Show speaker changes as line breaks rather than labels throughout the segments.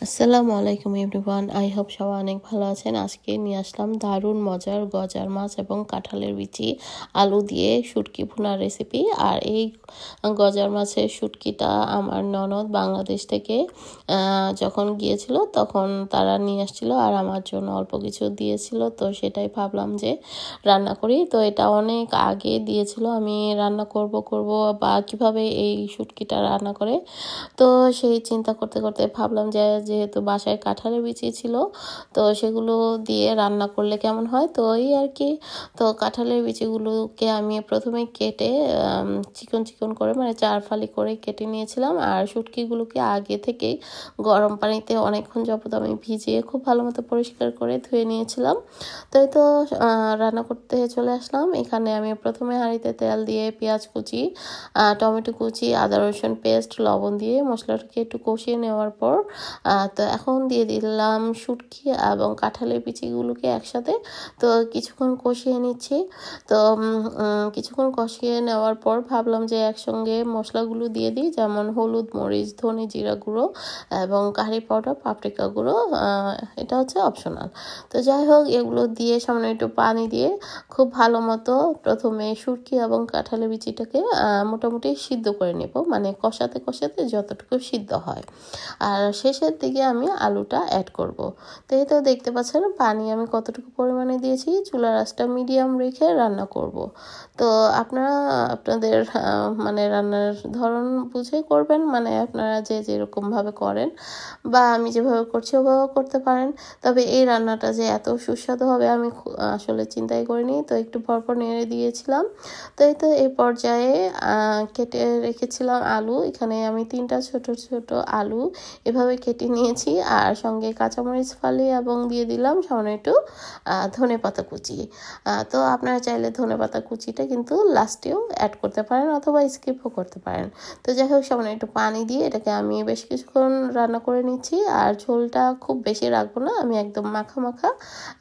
আসসালামু আলাইকুম everyone. I hope সবাই অনেক ভালো আছেন। আজকে নিয়ে আসলাম দারুণ মজার গজার মাছ এবং কাঁঠালের বিচি আলু দিয়ে শুটকি ভুনার রেসিপি। আর এই গজার মাছের শুটকিটা আমার ননদ বাংলাদেশ থেকে যখন গিয়েছিল তখন তারা নিয়ে আসছিল আর আমার জন্য অল্প কিছু দিয়েছিল, তো সেটাই ভাবলাম যে রান্না করি। তো এটা অনেক আগে দিয়েছিল, আমি রান্না করব বা কিভাবে এই শুটকিটা রান্না করে, তো সেই চিন্তা করতে করতে ভাবলাম যে যেহেতু বাসায় কাঁঠালের বিচি ছিল, তো সেগুলো দিয়ে রান্না করলে কেমন হয়। তো এই আর কি। তো কাঁঠালের বিচিগুলোকে আমি প্রথমে কেটে চিকন চিকন করে মানে 4 ফালি করে কেটে নিয়েছিলাম। আর শুটকিগুলোকে আগে থেকেই গরম পানিতে অনেকক্ষণ যাবত আমি ভিজিয়ে খুব ভালো মতো পরিষ্কার করে ধুয়ে নিয়েছিলাম। তো এই তো রান্না করতে চলে আসলাম। এখানে আমি প্রথমে হাঁড়িতে তেল দিয়ে পেঁয়াজ কুচি, টমেটো কুচি, আদা রসুন পেস্ট, লবণ দিয়ে মশলাটাকে একটু কষিয়ে নেওয়ার পর তো এখন দিয়ে দিলাম শুটকি এবং কাঁঠালের বিচিগুলোকে একসাথে। তো কিছুক্ষণ কষিয়ে নিচ্ছি। তো কিছুক্ষণ কষিয়ে নেওয়ার পর ভাবলাম যে একসঙ্গে মশলাগুলো দিয়ে দিই, যেমন হলুদ, মরিচ, ধনে, জিরা গুঁড়ো এবং কারি পাউডার, পাপরিকা গুঁড়ো। এটা হচ্ছে অপশনাল। তো যাই হোক, এগুলো দিয়ে সামান্য একটু পানি দিয়ে খুব ভালো মতো প্রথমে শুটকি এবং কাঁঠালের বিচিটাকে মোটামুটি সিদ্ধ করে নেব, মানে কষাতে কষাতে যতটুকু সিদ্ধ হয়। আর শেষের দিকে আমি আলুটা অ্যাড করব। তো এই তো দেখতে পাচ্ছেন পানি আমি কতটুকু পরিমাণে দিয়েছি। চুলার আঁচটা মিডিয়াম রেখে রান্না করব। তো আপনারা আপনাদের মানে রান্নার ধরন বুঝে করবেন, মানে আপনারা যে যেরকমভাবে করেন বা আমি যেভাবে করছি ওভাবে করতে পারেন। তবে এই রান্নাটা যে এত সুস্বাদু হবে আমি আসলে চিন্তাই করিনি। তো একটু পরপর নেড়ে দিয়েছিলাম। তো এই তো এই পর্যায়ে কেটে রেখেছিলাম আলু। এখানে আমি 3টা ছোট ছোট আলু এভাবে কেটে নিয়েছি, আর সঙ্গে কাঁচামরিচ ফালি এবং দিয়ে দিলাম সামান্য একটু ধনেপাতা কুচি। তো আপনারা চাইলে ধনেপাতা কুচিটা কিন্তু লাস্টেও অ্যাড করতে পারেন অথবা স্কিপও করতে পারেন। তো যাই হোক, সামান্য একটু পানি দিয়ে এটাকে আমি বেশ কিছুক্ষণ রান্না করে নিচ্ছি। আর ঝোলটা খুব বেশি রাখবো না, আমি একদম মাখা মাখা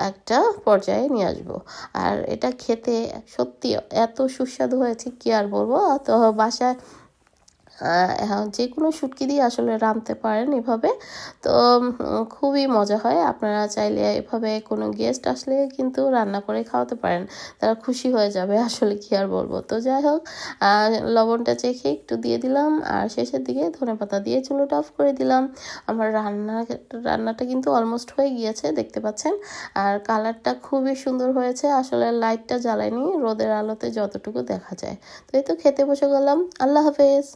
একটা পর্যায়ে নিয়ে আসবো। আর এটা খেতে সত্যি এত সুস্বাদু হয়েছে কি আর বলবো। তো বাসায় যে কোনো শুটকি দিয়ে আসলে রাঁধতে পারেন এভাবে। তো খুবই মজা হয়। আপনারা চাইলে এভাবে কোনো গেস্ট আসলে কিন্তু রান্না করে খাওয়াতে পারেন, তারা খুশি হয়ে যাবে। আসলে কি আর বলবো। তো যাই হোক, লবণটা চেখে একটু দিয়ে দিলাম, আর শেষের দিকে ধনেপাতা দিয়ে চুলোটা অফ করে দিলাম। আমার রান্নাটা কিন্তু অলমোস্ট হয়ে গিয়েছে, দেখতে পাচ্ছেন। আর কালারটা খুবই সুন্দর হয়েছে। আসলে লাইটটা জ্বালাইনি, রোদের আলোতে যতটুকু দেখা যায়। তো এই তো খেতে বসে গেলাম। আল্লাহ হাফেজ।